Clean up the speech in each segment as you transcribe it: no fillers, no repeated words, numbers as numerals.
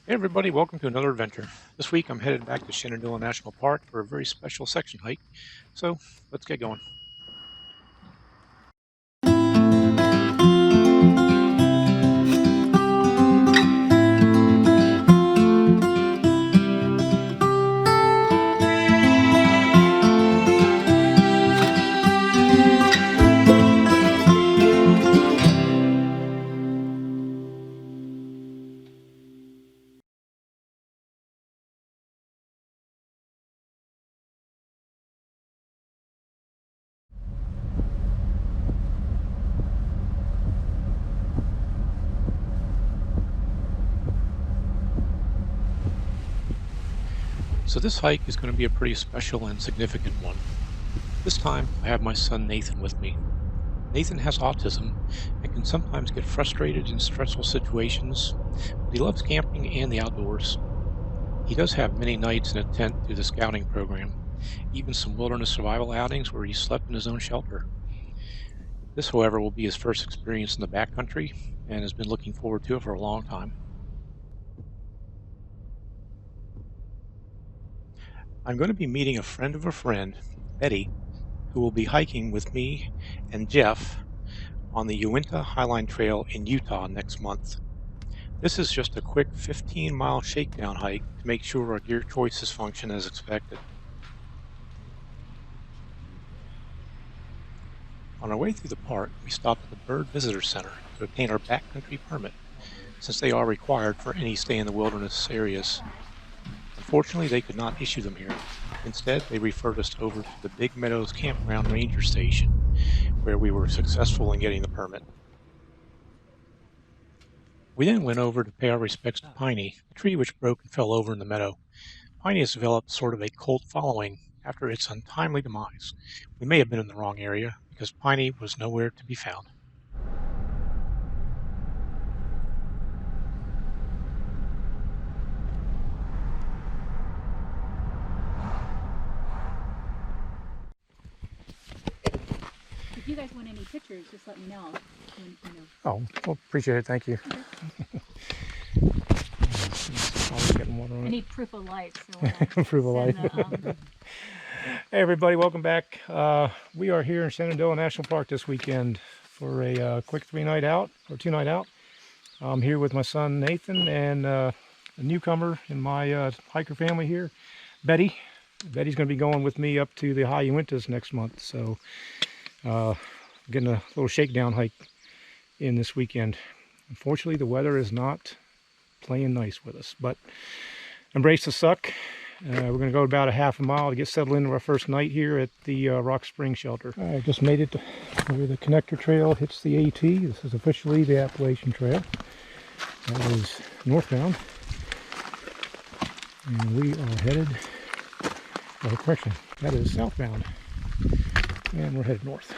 Hey everybody, welcome to another adventure. This week I'm headed back to Shenandoah National Park for a very special section hike. So let's get going. So this hike is going to be a pretty special and significant one. This time I have my son Nathan with me. Nathan has autism and can sometimes get frustrated in stressful situations, but he loves camping and the outdoors. He does have many nights in a tent through the scouting program, even some wilderness survival outings where he slept in his own shelter. This, however, will be his first experience in the backcountry and has been looking forward to it for a long time. I'm going to be meeting a friend of a friend, Betty, who will be hiking with me and Jeff on the Uinta Highline Trail in Utah next month. This is just a quick 15-mile shakedown hike to make sure our gear choices function as expected. On our way through the park, we stopped at the Byrd Visitor Center to obtain our backcountry permit, since they are required for any stay in the wilderness areas. Unfortunately, they could not issue them here. Instead, they referred us over to the Big Meadows Campground Ranger Station, where we were successful in getting the permit. We then went over to pay our respects to Piney, a tree which broke and fell over in the meadow. Piney has developed sort of a cult following after its untimely demise. We may have been in the wrong area, because Piney was nowhere to be found. If you guys want any pictures, just let me know. Oh, well, appreciate it. Thank you. Getting water on I it. need proof of life. So Proof of life. Hey everybody, welcome back. We are here in Shenandoah National Park this weekend for a quick two-night out. I'm here with my son Nathan and a newcomer in my hiker family here, Betty. Betty's going to be going with me up to the high Uintas next month, so getting a little shakedown hike in this weekend. Unfortunately, the weather is not playing nice with us, but embrace the suck. We're going to go about a half a mile to get settled into our first night here at the Rock Spring Shelter. I just made it to where the connector trail hits the AT. This is officially the Appalachian Trail. That is northbound. And we are headed, correction, that is southbound. And we're headed north.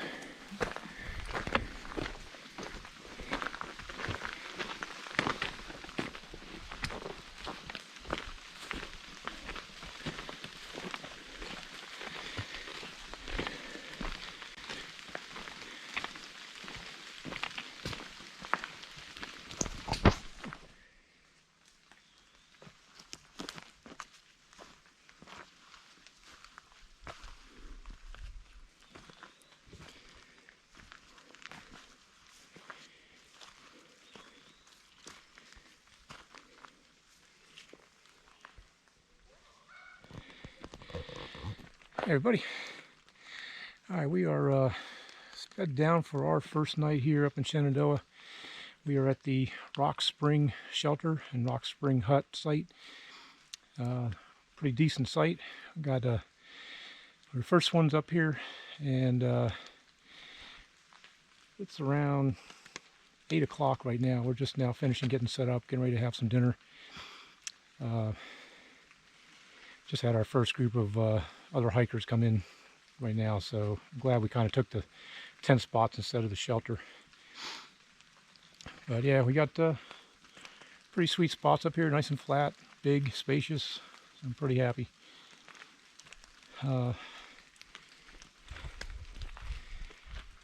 Hey everybody. All right, we are sped down for our first night here up in Shenandoah. We are at the Rock Spring Shelter and Rock Spring Hut site. Pretty decent site. We got our first one's up here, and it's around 8 o'clock right now. We're just now finishing getting set up, getting ready to have some dinner. Just had our first group of other hikers come in right now, so I'm glad we kind of took the tent spots instead of the shelter. But yeah, we got pretty sweet spots up here, nice and flat, big, spacious. So I'm pretty happy. So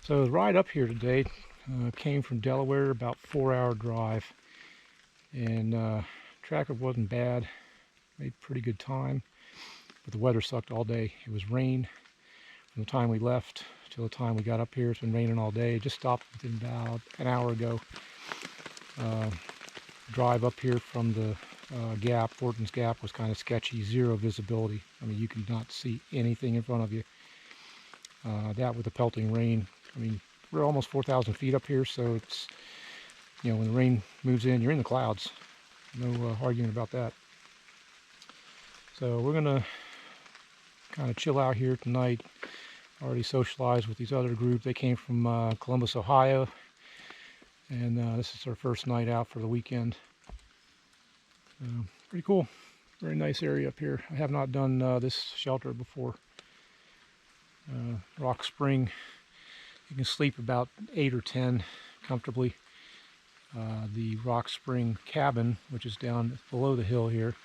the ride up here today came from Delaware, about 4-hour drive, and traffic wasn't bad. Made pretty good time, but the weather sucked all day. It was rain from the time we left till the time we got up here. It's been raining all day. It just stopped within about an hour ago. Drive up here from the gap, Thornton's Gap, was kind of sketchy. Zero visibility. I mean, you could not see anything in front of you. That with the pelting rain. I mean, we're almost 4,000 feet up here, so it's, you know, when the rain moves in, you're in the clouds. No arguing about that. So we're gonna kind of chill out here tonight. Already socialized with these other group. They came from Columbus, Ohio, and this is our first night out for the weekend. Pretty cool. Very nice area up here. I have not done this shelter before. Rock Spring, you can sleep about 8 or 10 comfortably. The Rock Spring cabin, which is down below the hill here,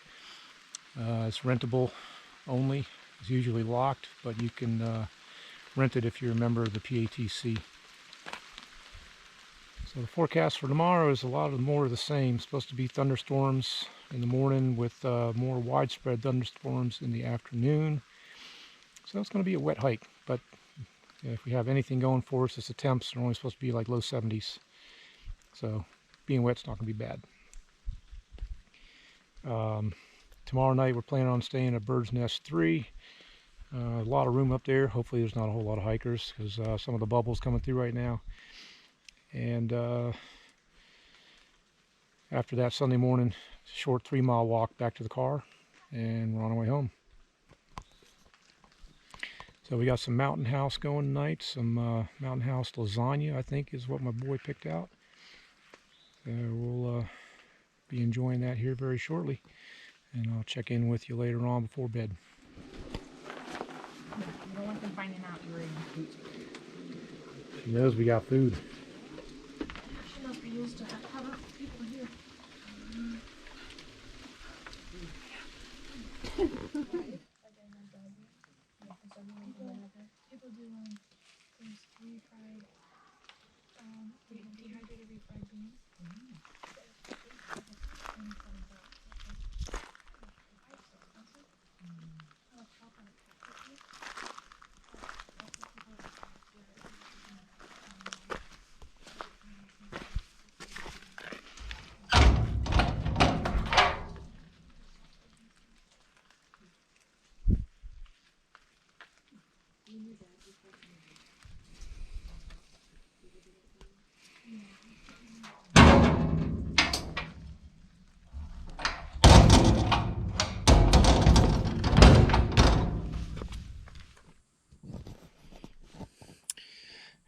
it's rentable only. It's usually locked, but you can rent it if you're a member of the PATC. So the forecast for tomorrow is a lot more of the same. It's supposed to be thunderstorms in the morning with more widespread thunderstorms in the afternoon. So it's going to be a wet hike, but if we have anything going for us, it's the temps are only supposed to be like low 70s. So being wet's not going to be bad. Tomorrow night we're planning on staying at Bird's Nest 3. A lot of room up there. Hopefully there's not a whole lot of hikers because some of the bubbles coming through right now. And after that, Sunday morning, short 3-mile walk back to the car, and we're on our way home. So we got some Mountain House going tonight. Some Mountain House lasagna, I think, is what my boy picked out. So we'll be enjoying that here very shortly, and I'll check in with you later on before bed. You don't want them finding out you were in food. She knows we got food. She must be used to having people here. People do there's refried, dehydrated refried beans.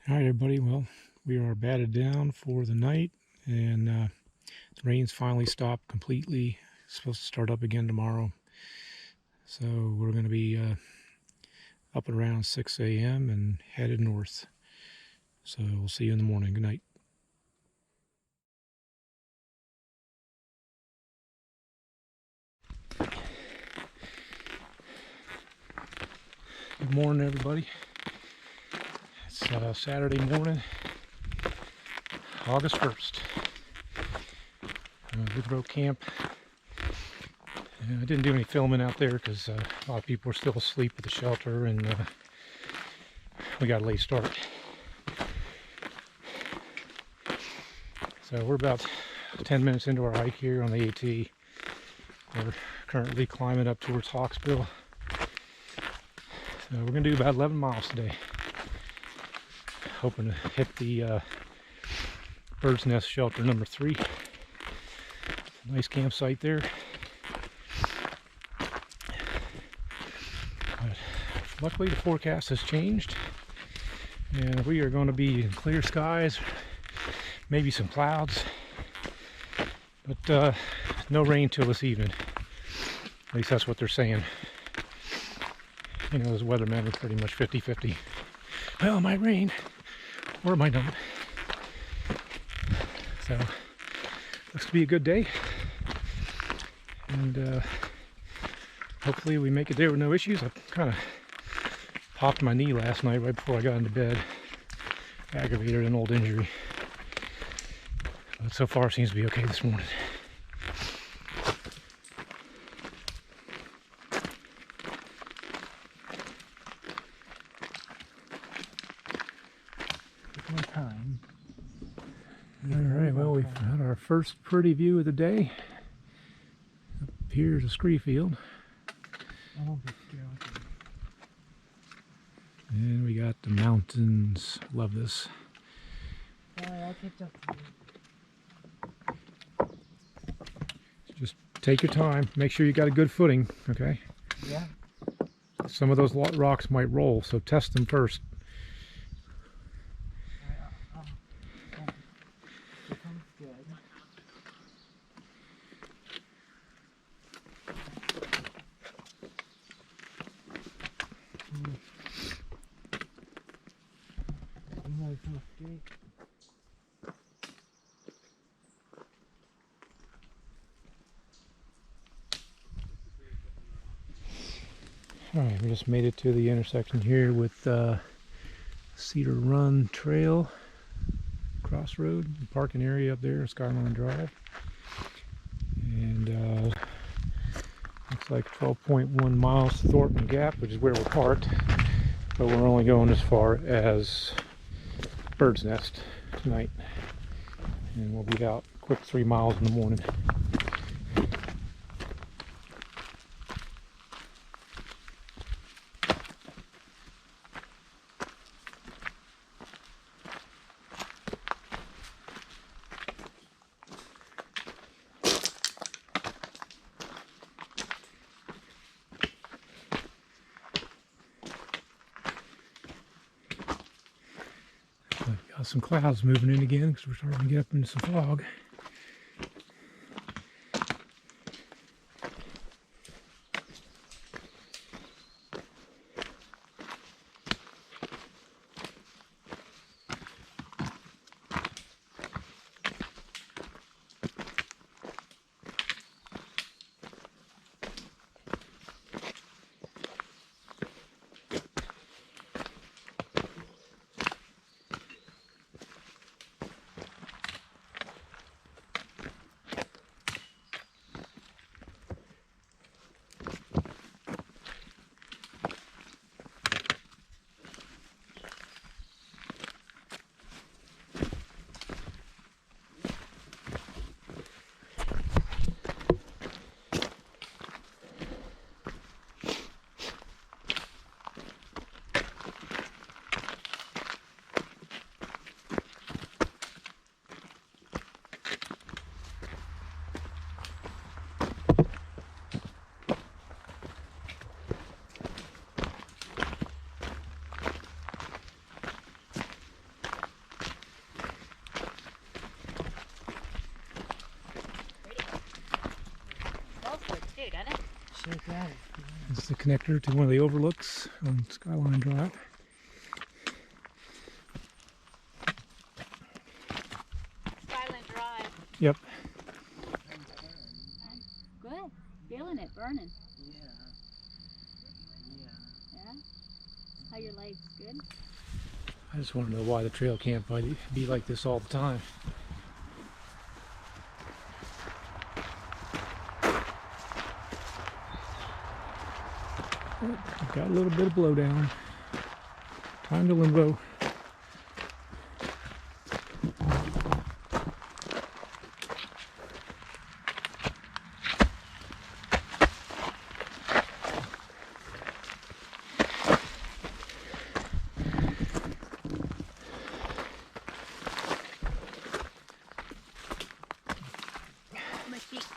All right, everybody. Well, we are batted down for the night, and the rain's finally stopped completely. It's supposed to start up again tomorrow. So we're going to be up at around 6 a.m. and headed north. So we'll see you in the morning. Good night. Good morning, everybody. It's Saturday morning, August 1st. Woodrow Camp. I didn't do any filming out there because a lot of people were still asleep at the shelter, and we got a late start. So we're about 10 minutes into our hike here on the AT. We're currently climbing up towards Hawksbill. So we're going to do about 11 miles today. Hoping to hit the Bird's Nest shelter number 3. Nice campsite there. But luckily the forecast has changed, and we are going to be in clear skies, maybe some clouds, but no rain till this evening. At least that's what they're saying. You know, those weathermen are pretty much 50-50. Well, it might rain, or it might not. So, looks to be a good day. And hopefully we make it there with no issues. I kind of popped my knee last night right before I got into bed. Aggravated an old injury. But so far it seems to be okay this morning. we've had our first pretty view of the day. Up here's a scree field. And we got the mountains. Love this. Just take your time. Make sure you got a good footing, okay? Yeah. Some of those rocks might roll, so test them first. Becomes good. Alright, we just made it to the intersection here with Cedar Run Trail, Crossroad, parking area up there, Skyland Drive. And looks like 12.1 miles to Thornton Gap, which is where we're parked. But we're only going as far as Bird's Nest tonight. And we'll be out quick 3 miles in the morning. Got some clouds moving in again because we're starting to get up into some fog. This is the connector to one of the overlooks on Skyline Drive. Skyland Drive. Yep. Good. Feeling it, burning. Yeah? How your legs? Good? I just want to know why the trail can't be like this all the time. I've got a little bit of blowdown. Time to limbo.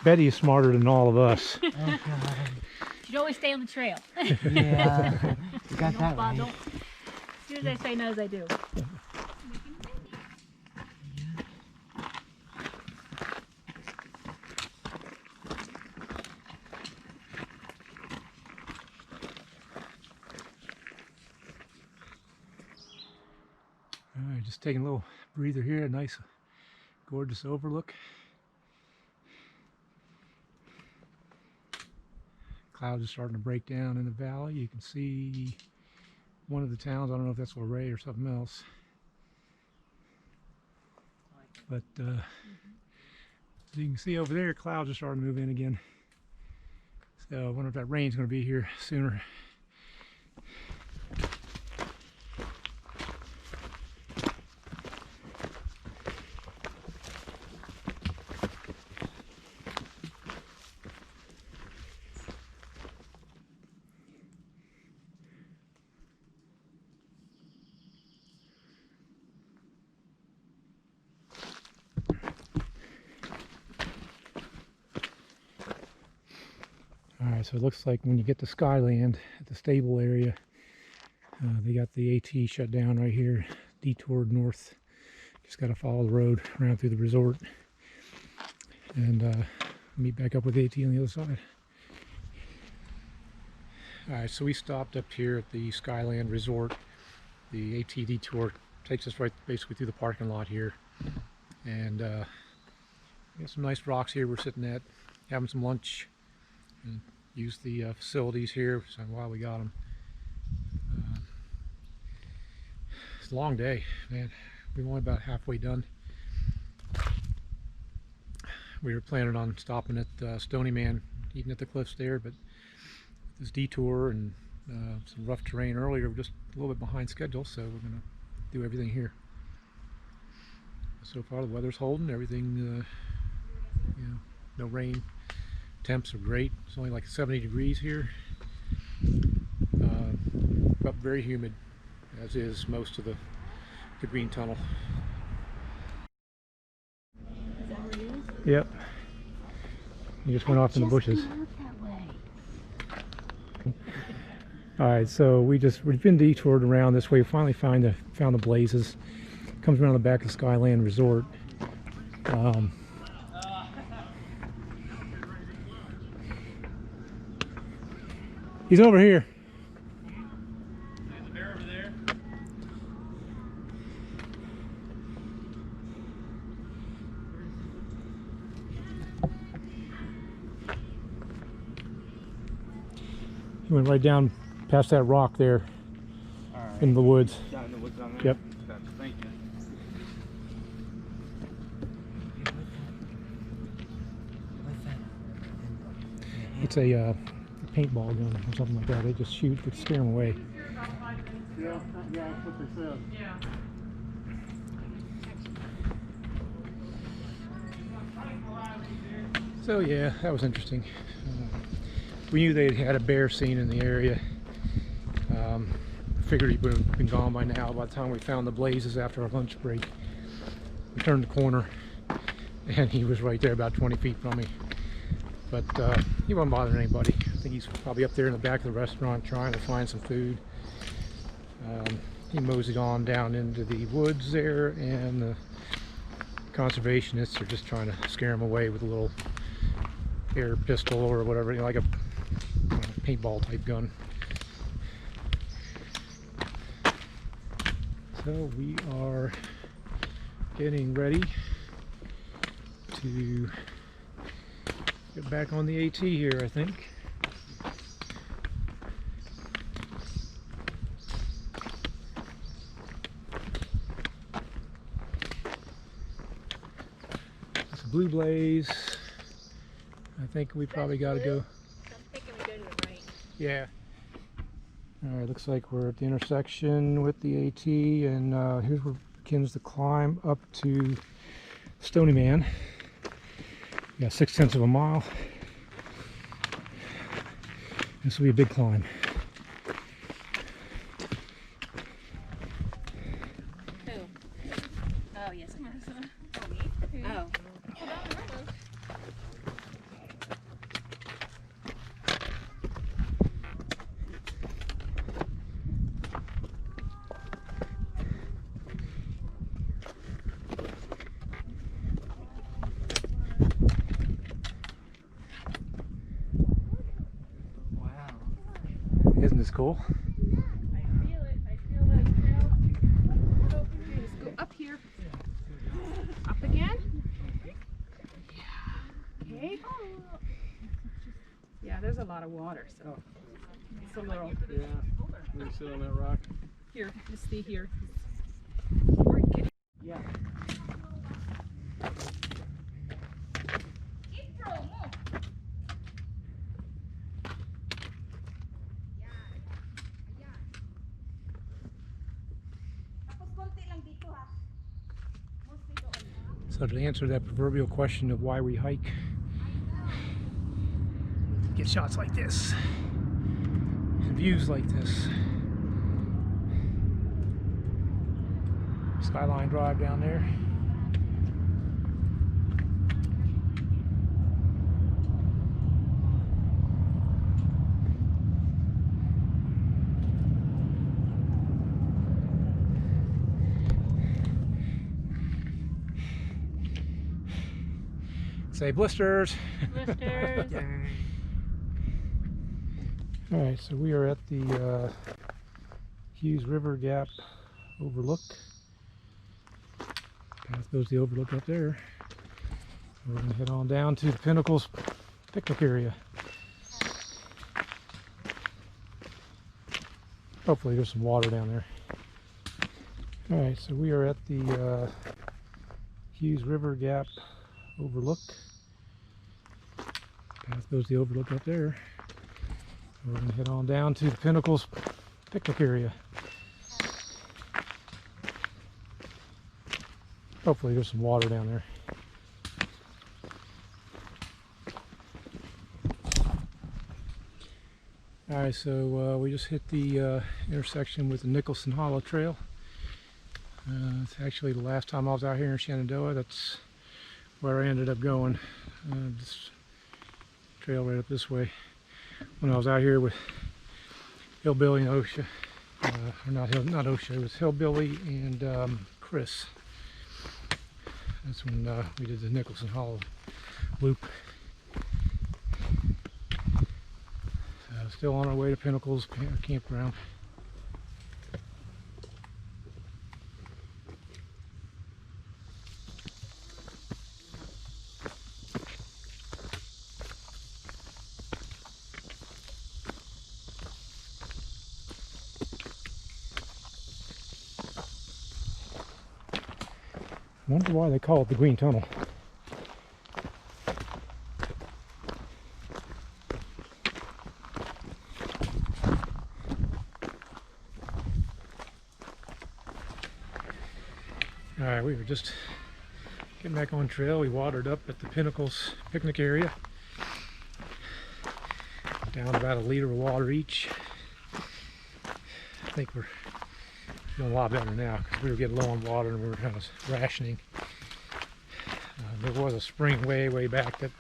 Betty is smarter than all of us. Oh God. Should always stay on the trail. Yeah. You got that right. As soon as I say no, they do. Alright, just taking a little breather here. A nice, gorgeous overlook. Clouds are starting to break down in the valley. You can see one of the towns. I don't know if that's Luray or something else. But as you can see over there, clouds are starting to move in again. So I wonder if that rain's going to be here sooner. Alright, so it looks like when you get to Skyland at the stable area, they got the AT shut down right here, detoured north. Just got to follow the road around through the resort and meet back up with AT on the other side. Alright, so we stopped up here at the Skyland Resort. The AT detour takes us right basically through the parking lot here. And we got some nice rocks here we're sitting at, having some lunch. And use the facilities here, so while we got them. It's a long day, man. We're only about halfway done. We were planning on stopping at Stoney Man, eating at the cliffs there, but this detour and some rough terrain earlier, we're just a little bit behind schedule, so we're going to do everything here. So far the weather's holding, everything, you know, no rain. Temps are great. It's only like 70 degrees here, but very humid, as is most of the green tunnel. Is that where it is? Yep. You just went off in the bushes. Alright, so we've been detoured around this way. We finally found the blazes. Comes around the back of Skyland Resort. He's over here. There's a bear over there. He went right down past that rock there in the woods. Down in the woods down there? Yep. Gotcha. Thank you. It's a paintball gun or something like that. They just shoot to scare them away. Yeah, that's what they said. Yeah. So yeah, that was interesting. We knew they had a bear seen in the area. Figured he would have been gone by now. By the time we found the blazes after our lunch break, we turned the corner and he was right there about 20 feet from me. But he wasn't bothering anybody. I think he's probably up there in the back of the restaurant trying to find some food. He moseyed on down into the woods there, and the conservationists are just trying to scare him away with a little air pistol or whatever, you know, like a paintball type gun. So we are getting ready to get back on the AT here, I think. It's a blue blaze. I think we probably got to go. I'm thinking we go to the right. Yeah. All right, looks like we're at the intersection with the AT, and here's where begins the climb up to Stoney Man. Yeah, 0.6 of a mile. This will be a big climb. Who? Oh, yes. Oh. Isn't this cool? I feel it. I feel that trail. Just go up here. Up again. Yeah. Okay. Yeah, there's a lot of water, so some little. Yeah. Let me sit on that rock. Here, just stay here. Yeah. So to answer that proverbial question of why we hike, get shots like this, and views like this. Skyline Drive down there. Say blisters. Blisters. All right, so we are at the Hughes River Gap Overlook. Path goes the Overlook up there. We're going to head on down to the Pinnacle's picnic area. Hopefully there's some water down there. All right, so we are at the Hughes River Gap Overlook. Path goes the Overlook up there. We're going to head on down to the Pinnacle's picnic area. Hopefully there's some water down there. Alright, so we just hit the intersection with the Nicholson Hollow Trail. It's actually the last time I was out here in Shenandoah. That's where I ended up going. This trail right up this way. When I was out here with Hillbilly and OSHA, or not OSHA, it was Hillbilly and Chris. That's when we did the Nicholson Hollow loop. Still on our way to Pinnacle's campground. I wonder why they call it the Green Tunnel. Alright, we were just getting back on trail. We watered up at the Pinnacle's picnic area. Down about 1 liter of water each. I think we're feeling a lot better now because we were getting low on water and we were kind of rationing. There was a spring way back that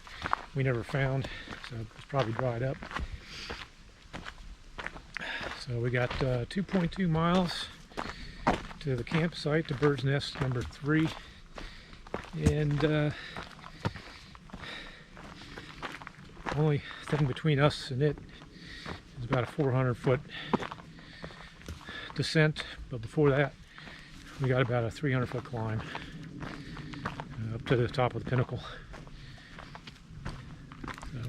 we never found, so it's probably dried up. So we got 2.2 miles to the campsite, to Bird's Nest number 3, and only thing between us and it is about a 400-foot descent, but before that we got about a 300-foot climb up to the top of the Pinnacle. So,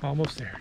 almost there.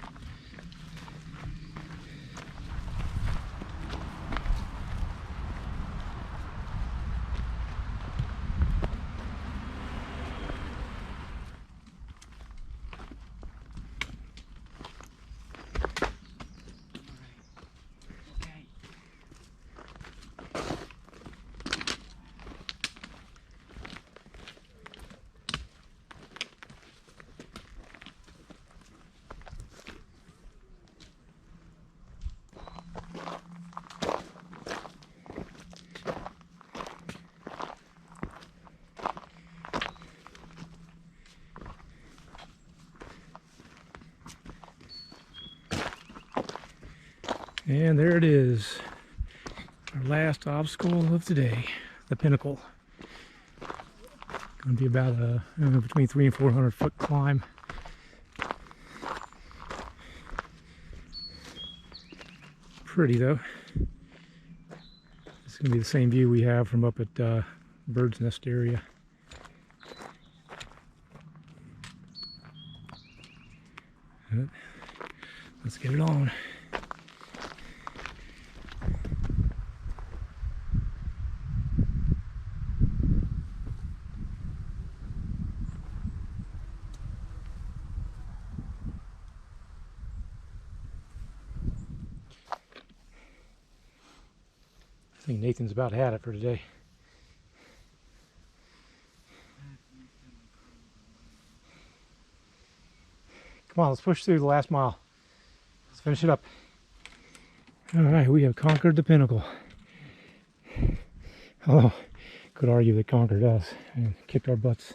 And there it is, our last obstacle of today, the Pinnacle. Going to be about a between 300 and 400 foot climb. Pretty though. It's going to be the same view we have from up at Bird's Nest area. Let's get it on. I think Nathan's about had it for today. Come on, let's push through the last mile. Let's finish it up. All right, we have conquered the Pinnacle. Although, could argue they conquered us and kicked our butts.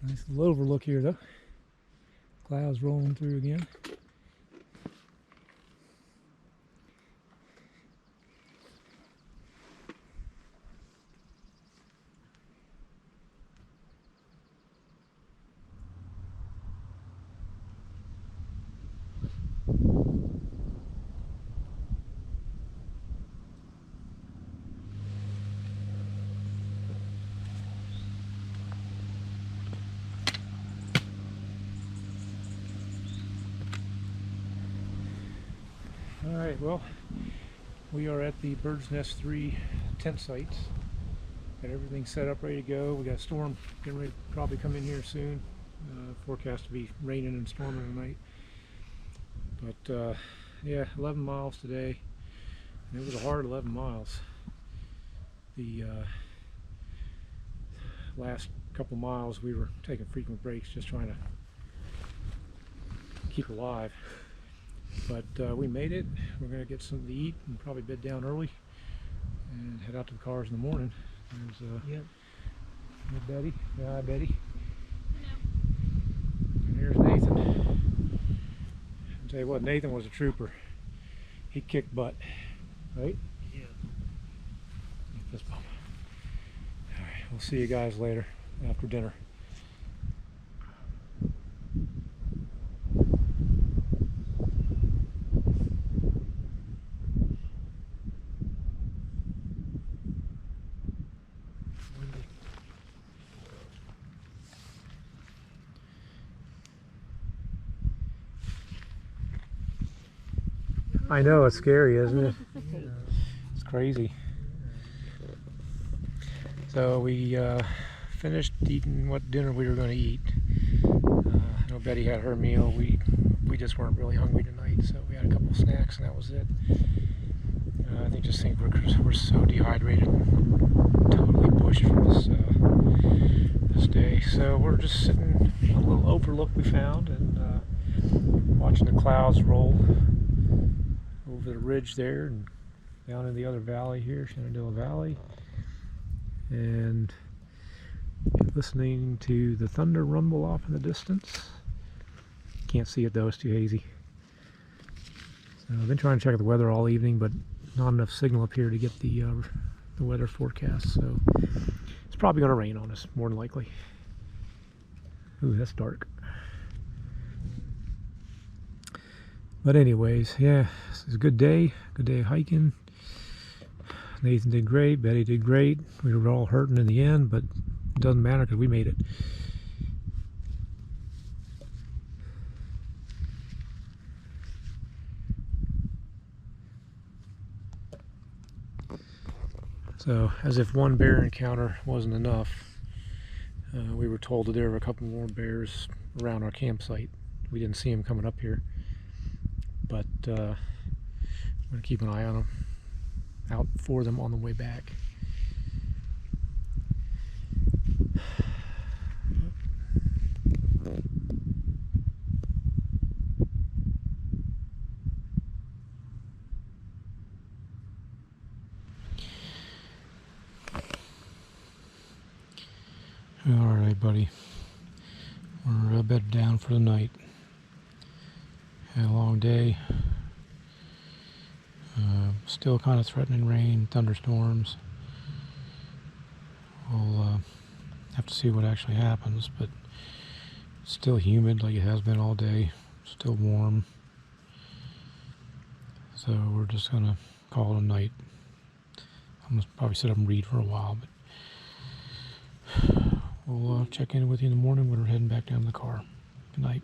Nice little overlook here though. Clouds rolling through again. Alright, well, we are at the Bird's Nest 3 tent sites. Got everything set up, ready to go. We got a storm getting ready to probably come in here soon. Forecast to be raining and storming tonight. But yeah, 11 miles today. And it was a hard 11 miles. The last couple miles we were taking frequent breaks, just trying to keep alive. But we made it. We're going to get something to eat and probably bed down early and head out to the cars in the morning. There's Betty. Yeah, hi, Betty. And here's Nathan. I'll tell you what, Nathan was a trooper. He kicked butt, right? Yeah. Fist bump. All right, we'll see you guys later after dinner. I know, it's scary, isn't it? It's crazy. So we finished eating what dinner we were going to eat. I know Betty had her meal. We just weren't really hungry tonight, so we had a couple of snacks and that was it. I just think we're so dehydrated, totally bushed from this day. So we're just sitting on a little overlook we found and watching the clouds roll over the ridge there and down in the other valley here, Shenandoah Valley, and listening to the thunder rumble off in the distance. Can't see it though, it's too hazy. So I've been trying to check the weather all evening, but not enough signal up here to get the weather forecast, so it's probably going to rain on us, more than likely. Ooh, that's dark. But anyways, yeah, this is a good day of hiking. Nathan did great, Betty did great. We were all hurting in the end, but it doesn't matter because we made it. So, as if one bear encounter wasn't enough, we were told that there were a couple more bears around our campsite. We didn't see them coming up here, but I'm going to keep an eye on them, out for them on the way back. Alright, buddy. We're bedded down for the night. Had a long day. Still kind of threatening rain, thunderstorms. We'll have to see what actually happens, but it's still humid like it has been all day. Still warm. So we're just going to call it a night. I'm going to probably sit up and read for a while, but we'll check in with you in the morning when we're heading back down to the car. Good night.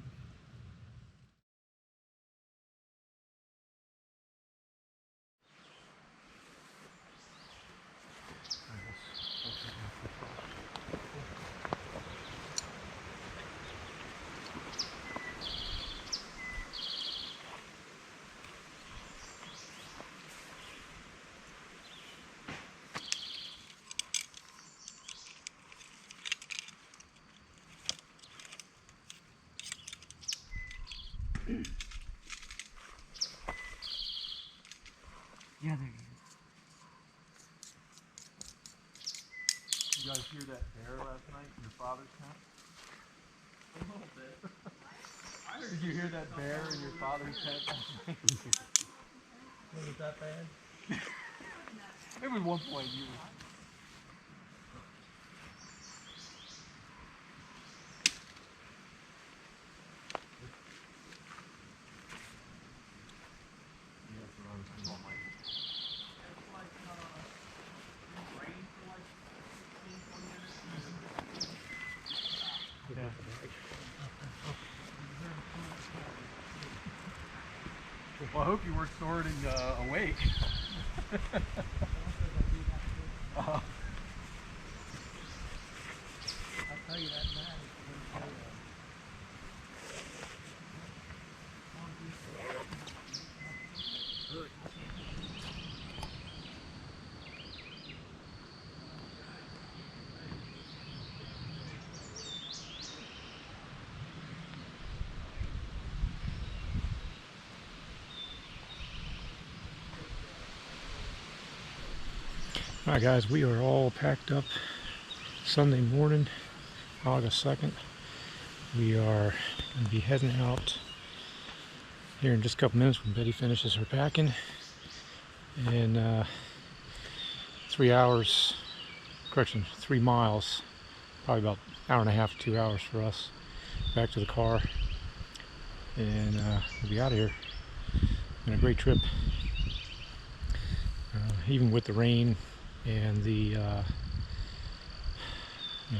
Yeah, there he is. You guys hear that bear last night in your father's tent? A little bit. Did you hear that bear in your father's tent last night? Was it that bad? Maybe at one point you were. Well, I hope you weren't snorting awake. I'll tell you that man. All right, guys, we are all packed up. Sunday morning, August 2nd. We are going to be heading out here in just a couple minutes when Betty finishes her packing. And 3 hours, correction, 3 miles, probably about an hour and a half to 2 hours for us, back to the car. And we'll be out of here. Been a great trip. Even with the rain and the you know,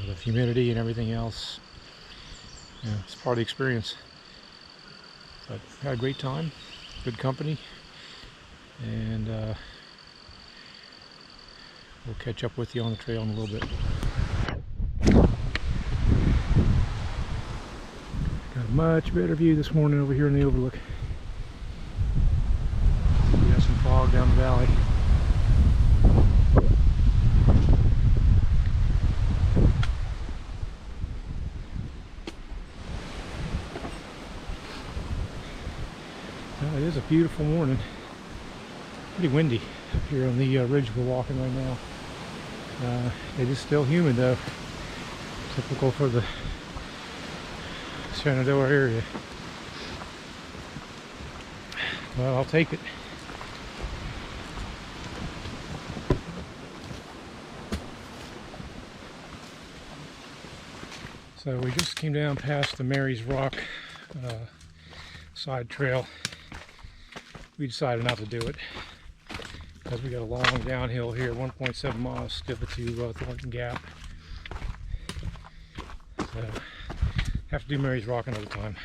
the humidity and everything else, you know, it's part of the experience. But had a great time, good company, and we'll catch up with you on the trail in a little bit. Got a much better view this morning over here in the Overlook. We got some fog down the valley. It is a beautiful morning. Pretty windy up here on the ridge we're walking right now. It is still humid though. Typical for the Shenandoah area. Well, I'll take it. So we just came down past the Mary's Rock side trail. We decided not to do it because we got a long downhill here, 1.7 miles to get to Thornton Gap. So have to do Mary's Rock another time.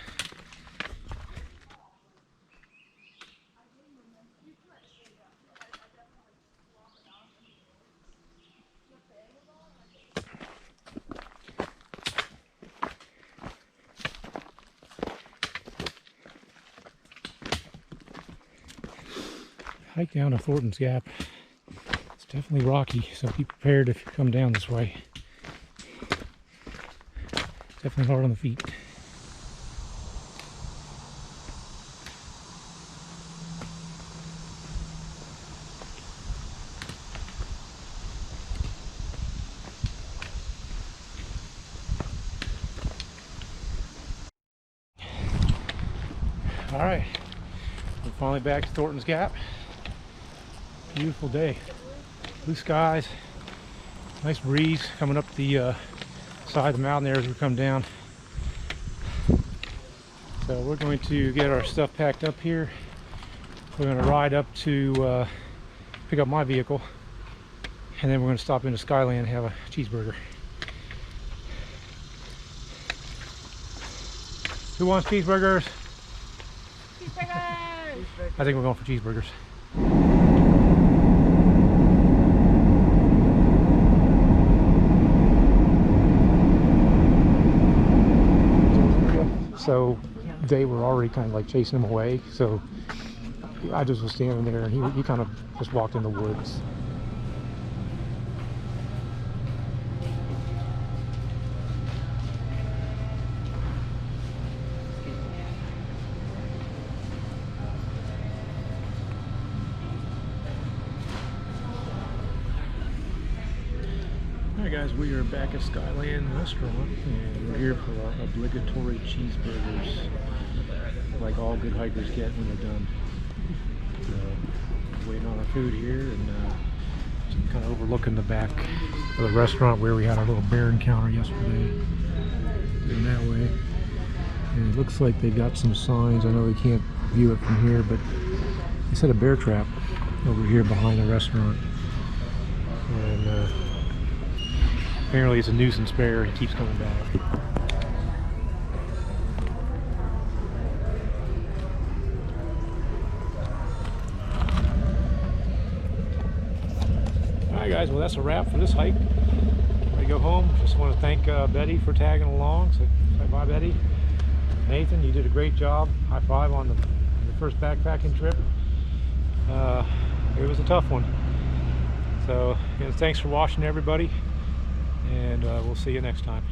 Hike down to Thornton's Gap. It's definitely rocky, so be prepared if you come down this way. Definitely hard on the feet. All right, we're finally back to Thornton's Gap. Beautiful day, blue skies, nice breeze coming up the side of the mountain there as we come down. So we're going to get our stuff packed up here. We're going to ride up to pick up my vehicle, and then we're going to stop into Skyland and have a cheeseburger. Who wants cheeseburgers? Cheeseburgers! I think we're going for cheeseburgers. So they were already kind of like chasing him away, so I just was standing there and he kind of just walked in the woods. Alright guys, we are back at Skyland restaurant and we're here for our obligatory cheeseburgers, like all good hikers get when they're done. Waiting on our food here and just kind of overlooking the back of the restaurant where we had our little bear encounter yesterday. In that way. And it looks like they've got some signs. I know we can't view it from here, but they set a bear trap over here behind the restaurant. And apparently it's a nuisance bear. He keeps coming back. guys, well that's a wrap for this hike. I go home. Just want to thank Betty for tagging along. So say bye, Betty. Nathan, you did a great job. High five on the first backpacking trip. It was a tough one. So thanks for watching, everybody, and we'll see you next time.